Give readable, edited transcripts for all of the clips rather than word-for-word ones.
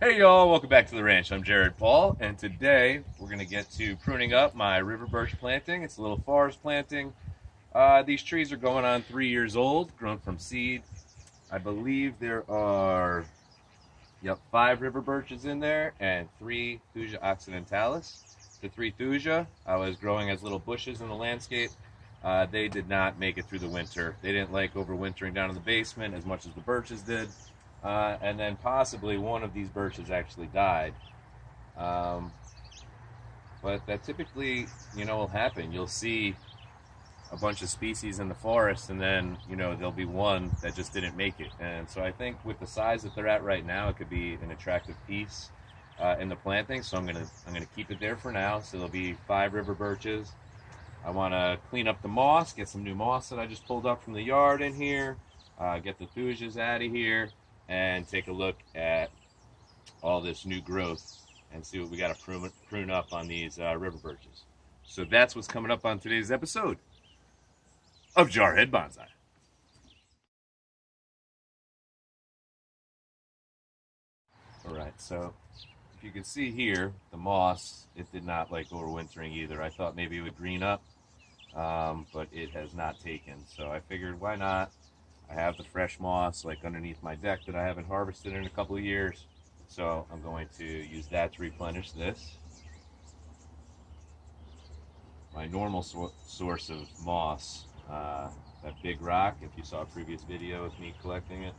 Hey y'all, welcome back to the ranch. I'm Jared Paul, and today we're going to get to pruning up my river birch planting. It's a little forest planting. These trees are going on 3 years old, grown from seed. I believe there are, 5 river birches in there and 3 Thuja occidentalis. The 3 Thuja I was growing as little bushes in the landscape. They did not make it through the winter. They didn't like overwintering down in the basement as much as the birches did. And then possibly one of these birches actually died. Um, but that typically, will happen. You'll see a bunch of species in the forest, and then, there'll be one that just didn't make it. And so I think with the size that they're at right now, it could be an attractive piece in the planting. So I'm gonna keep it there for now. So there'll be 5 river birches. I want to clean up the moss, get some new moss that I just pulled up from the yard in here, get the thujas out of here, and take a look at all this new growth and see what we got to prune up on these river birches. So that's what's coming up on today's episode of Jarhead Bonsai. All right, so if you can see here, the moss, it did not like overwintering either. I thought maybe it would green up, but it has not taken. So I figured, why not? I have the fresh moss like underneath my deck that I haven't harvested in a couple of years. So I'm going to use that to replenish this. My normal source of moss, that big rock, if you saw a previous video with me collecting it,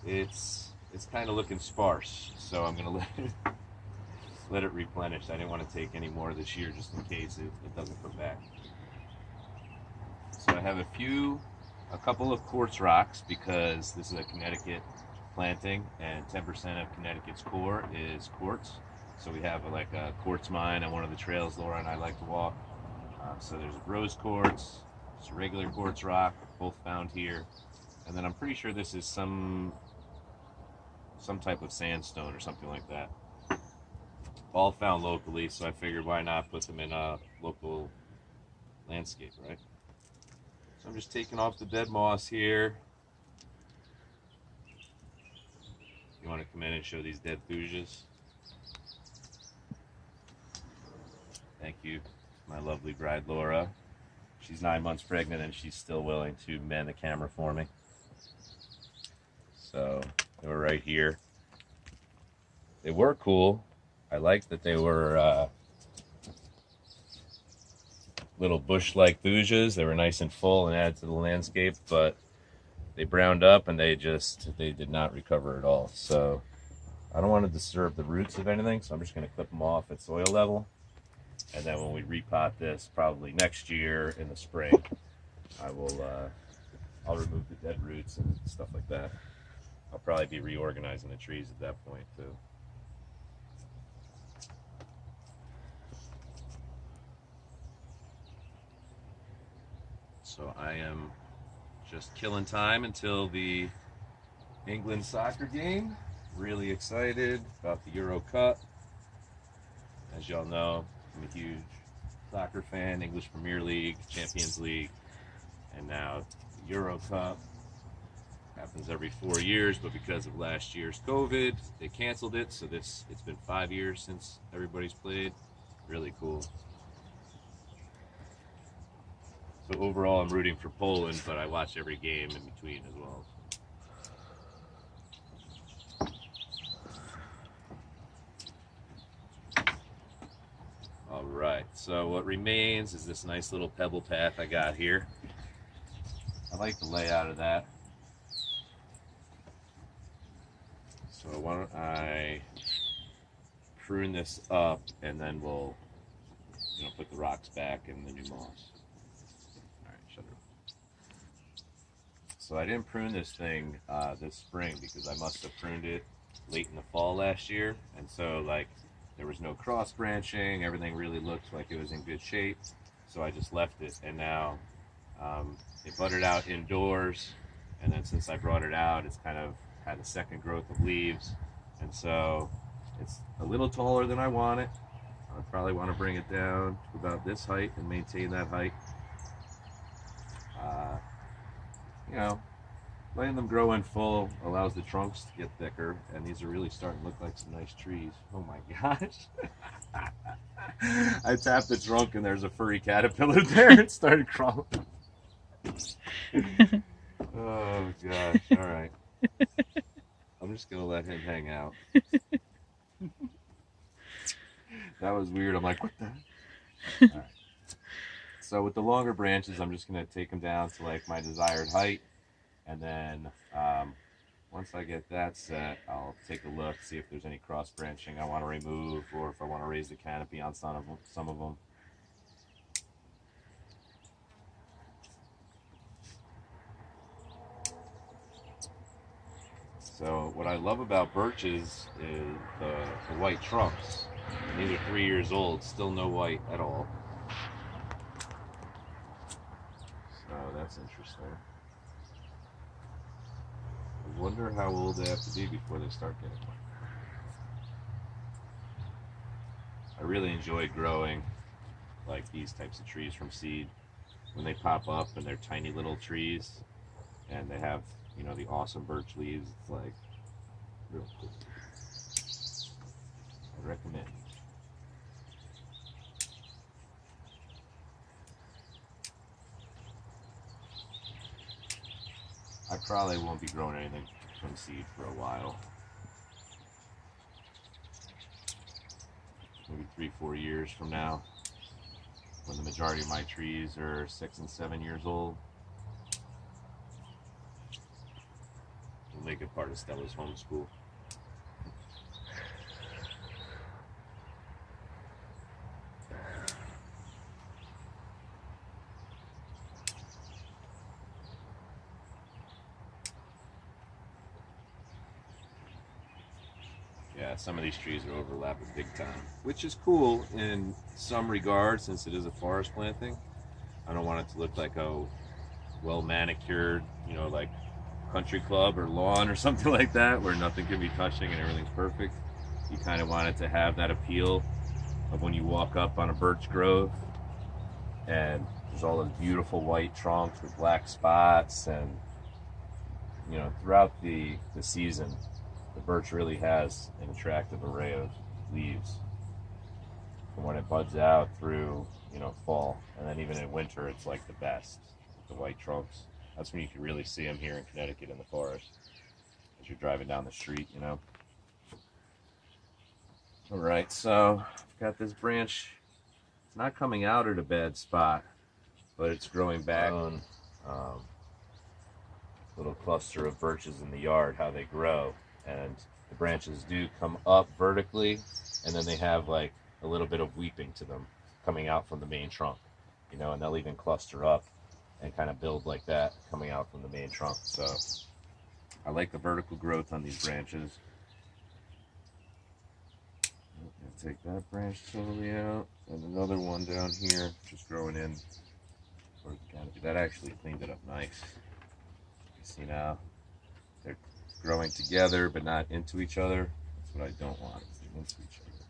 it's kind of looking sparse. So I'm going to let it replenish. I didn't want to take any more this year just in case it doesn't come back. So I have a couple of quartz rocks because this is a Connecticut planting and 10% of Connecticut's core is quartz. So we have like a quartz mine on one of the trails Laura and I like to walk. So there's rose quartz, just a regular quartz rock, both found here. And then I'm pretty sure this is some type of sandstone or something like that. All found locally, so I figured why not put them in a local landscape, right? I'm just taking off the dead moss here. You want to come in and show these dead thujas? Thank you, my lovely bride Laura. She's 9 months pregnant and she's still willing to man the camera for me. So they were right here. They were cool. I liked that they were little bush-like thujas. They were nice and full and added to the landscape, but they browned up and they did not recover at all. So I don't want to disturb the roots of anything, so I'm just going to clip them off at soil level. And then when we repot this, probably next year in the spring, I'll remove the dead roots and stuff like that. I'll probably be reorganizing the trees at that point too. So I am just killing time until the England soccer game. Really excited about the Euro Cup. As y'all know, I'm a huge soccer fan, English Premier League, Champions League, and now the Euro Cup. Happens every 4 years, but because of last year's COVID, they canceled it. So it's been 5 years since everybody's played. Really cool. So overall, I'm rooting for Poland, but I watch every game in between as well. All right, so what remains is this nice little pebble path I got here. I like the layout of that. So why don't I prune this up and then we'll put the rocks back and the new moss. So I didn't prune this thing this spring because I must have pruned it late in the fall last year. And so there was no cross branching. Everything really looked like it was in good shape. So I just left it. And now it budded out indoors. And then since I brought it out, it's kind of had a second growth of leaves. And so it's a little taller than I want it. I probably want to bring it down to about this height and maintain that height. letting them grow in full allows the trunks to get thicker, and these are really starting to look like some nice trees. Oh my gosh. I tapped the trunk and there's a furry caterpillar there. It started crawling. Oh gosh, all right. I'm just gonna let him hang out. That was weird. I'm like, what the? All right. So with the longer branches, I'm just gonna take them down to like my desired height, and then once I get that set, I'll take a look, see if there's any cross branching I want to remove, or if I want to raise the canopy on some of them. So what I love about birches is the white trunks. And these are 3 years old, still no white at all. So that's interesting. I wonder how old they have to be before they start getting white. I really enjoy growing like these types of trees from seed. When they pop up and they're tiny little trees and they have, you know, the awesome birch leaves, it's like real cool. I recommend. I probably won't be growing anything from seed for a while. Maybe 3-4 years from now, when the majority of my trees are 6 and 7 years old. We'll make it part of Stella's homeschool. Yeah, some of these trees are overlapping big time, which is cool in some regards since it is a forest planting. I don't want it to look like a well manicured, you know, like country club or lawn or something like that where nothing can be touching and everything's perfect. You kind of want it to have that appeal of when you walk up on a birch grove and there's all those beautiful white trunks with black spots, and you know, throughout the season the birch really has an attractive array of leaves from when it buds out through, you know, fall, and then even in winter it's like the best, the white trunks. That's when you can really see them here in Connecticut in the forest as you're driving down the street, you know. All right, so I've got this branch. It's not coming out at a bad spot, but it's growing back. Little cluster of birches in the yard, how they grow, and the branches do come up vertically, and then they have like a little bit of weeping to them coming out from the main trunk, you know, and they'll even cluster up and kind of build like that coming out from the main trunk. So I like the vertical growth on these branches. Take that branch totally out, and another one down here just growing in towards the canopy. That actually cleaned it up nice. You see now they're growing together but not into each other. That's what I don't want, is them into each other.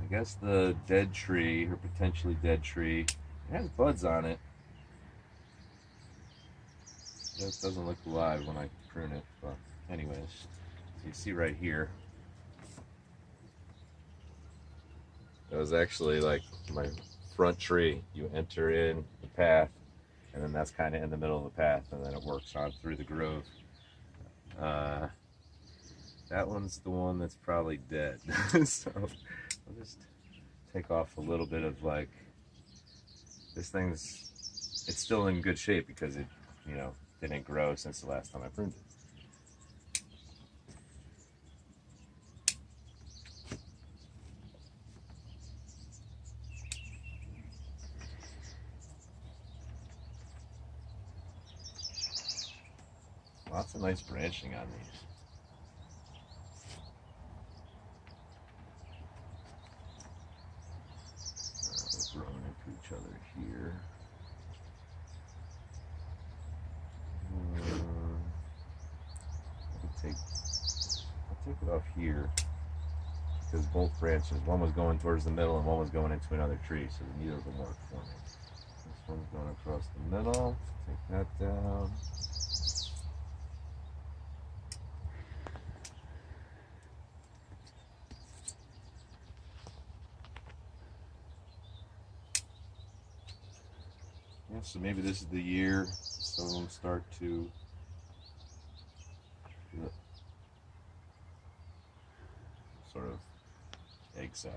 I guess the dead tree, or potentially dead tree, it has buds on it. It just doesn't look alive when I prune it, but anyways, so you see right here, that was actually like my front tree. You enter in the path, and then that's kind of in the middle of the path, and then it works on through the grove. That one's the one that's probably dead. So I'll just take off a little bit of like, this thing's, it's still in good shape because it, you know, didn't grow since the last time I pruned it. Lots of nice branching on these. We're growing into each other here. I'll take it off here because both branches, one was going towards the middle and one was going into another tree, so neither of them work for me. This one's going across the middle. Take that down. So maybe this is the year some of them start to sort of egg sac.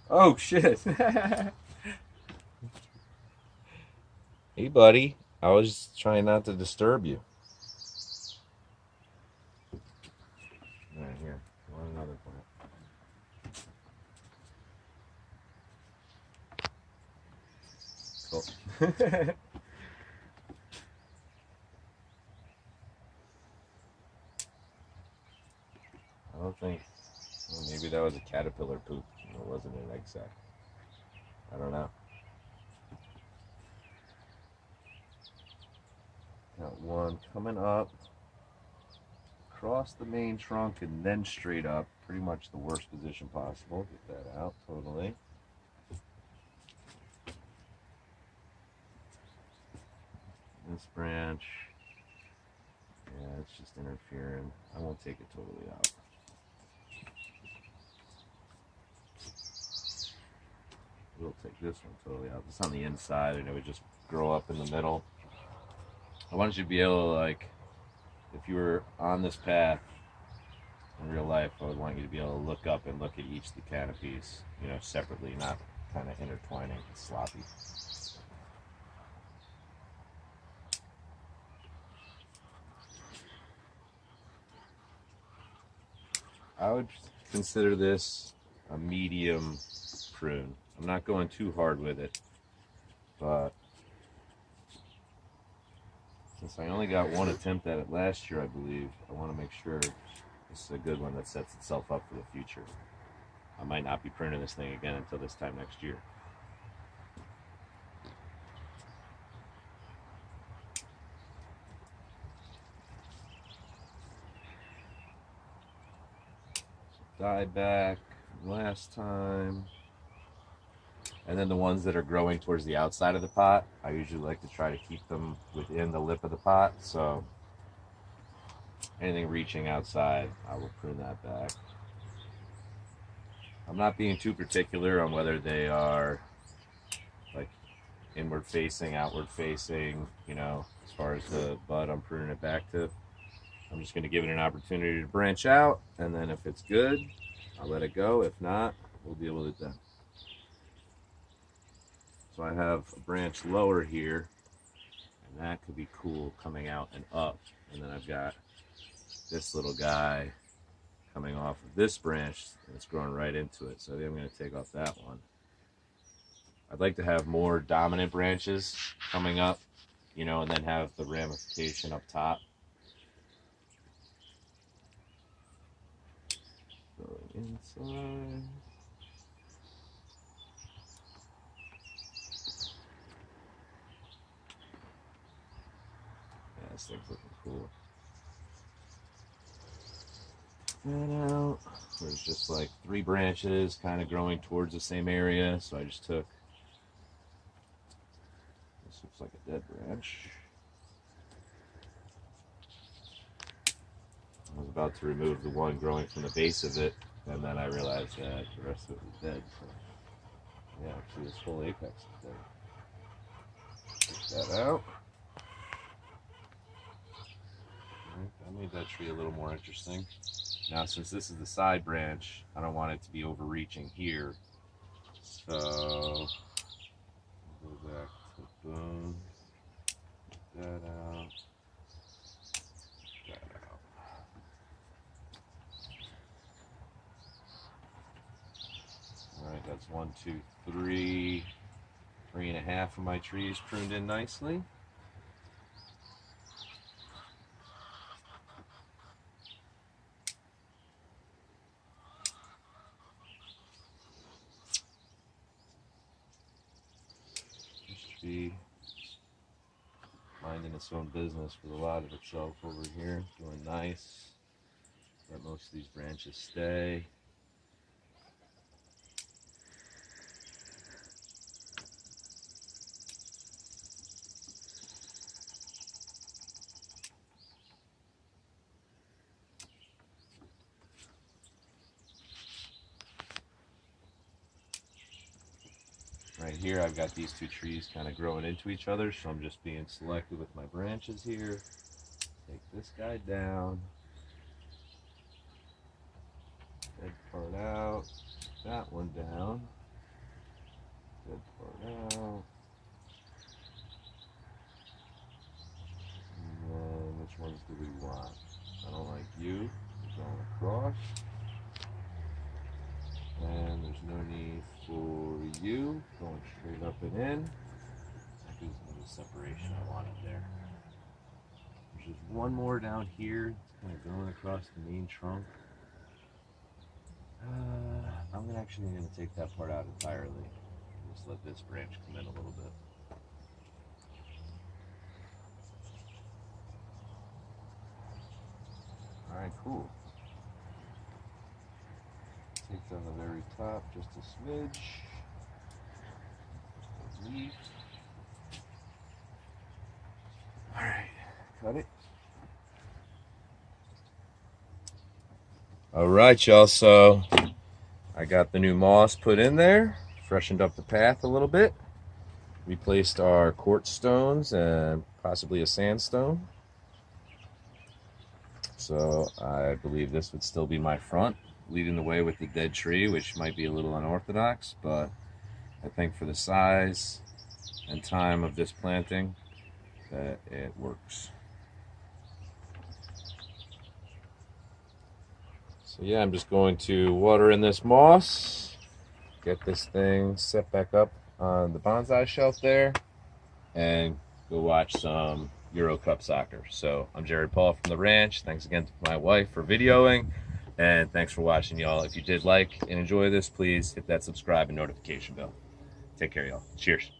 Oh shit! Hey buddy, I was trying not to disturb you. Right here, on another plant. Cool. I don't think. Well, maybe that was a caterpillar poop. It wasn't an egg sac. I don't know. Got one coming up across the main trunk and then straight up. Pretty much the worst position possible. Get that out totally. This branch, yeah, it's just interfering. I won't take it totally out. We'll take this one totally out. It's on the inside and it would just grow up in the middle. I want you to be able to, like, if you were on this path in real life, I would want you to be able to look up and look at each of the canopies, you know, separately, not kind of intertwining and sloppy. I would consider this a medium prune. I'm not going too hard with it, but since I only got one attempt at it last year, I believe, I want to make sure this is a good one that sets itself up for the future. I might not be pruning this thing again until this time next year. Died back last time. And then the ones that are growing towards the outside of the pot, I usually like to try to keep them within the lip of the pot. So anything reaching outside, I will prune that back. I'm not being too particular on whether they are like inward facing, outward facing, you know, as far as the bud I'm pruning it back to. I'm just going to give it an opportunity to branch out, and then if it's good, I'll let it go. If not, we'll deal with it then. So I have a branch lower here, and that could be cool coming out and up. And then I've got this little guy coming off of this branch, and it's growing right into it. So I think I'm going to take off that one. I'd like to have more dominant branches coming up, you know, and then have the ramification up top. Inside. Yeah, this thing's looking cool. That out. There's just like 3 branches kind of growing towards the same area, so I just took. This looks like a dead branch. I was about to remove the one growing from the base of it, and then I realized that the rest of it was dead. So, yeah, actually this whole apex is dead. Take that out. Right, that made that tree a little more interesting. Now, since this is the side branch, I don't want it to be overreaching here. So, I'll go back to boom. Take that out. Alright, that's 1, 2, 3, 3.5 of my trees pruned in nicely. This tree minding its own business with a lot of itself over here, doing nice. Let most of these branches stay. Right here I've got these two trees kind of growing into each other, so I'm just being selective with my branches here. Take this guy down. Dead part out. That one down. Dead part out. And then which ones do we want? I don't like you. You're going across. And there's no need for you going straight up and in. That gives me the separation I wanted there. There's just one more down here. It's kind of going across the main trunk. I'm actually going to take that part out entirely. Just let this branch come in a little bit. Alright, cool. Take down the very top just a smidge. Leaf. Alright, cut it. Alright, y'all, so I got the new moss put in there, freshened up the path a little bit, replaced our quartz stones and possibly a sandstone. So I believe this would still be my front, leading the way with the dead tree, which might be a little unorthodox, but I think for the size and time of this planting that it works. So yeah, I'm just going to water in this moss, get this thing set back up on the bonsai shelf there, and go watch some Euro Cup soccer. So I'm Jared Paul from the ranch. Thanks again to my wife for videoing, and thanks for watching, y'all. If you did like and enjoy this, please hit that subscribe and notification bell. Take care, y'all. Cheers.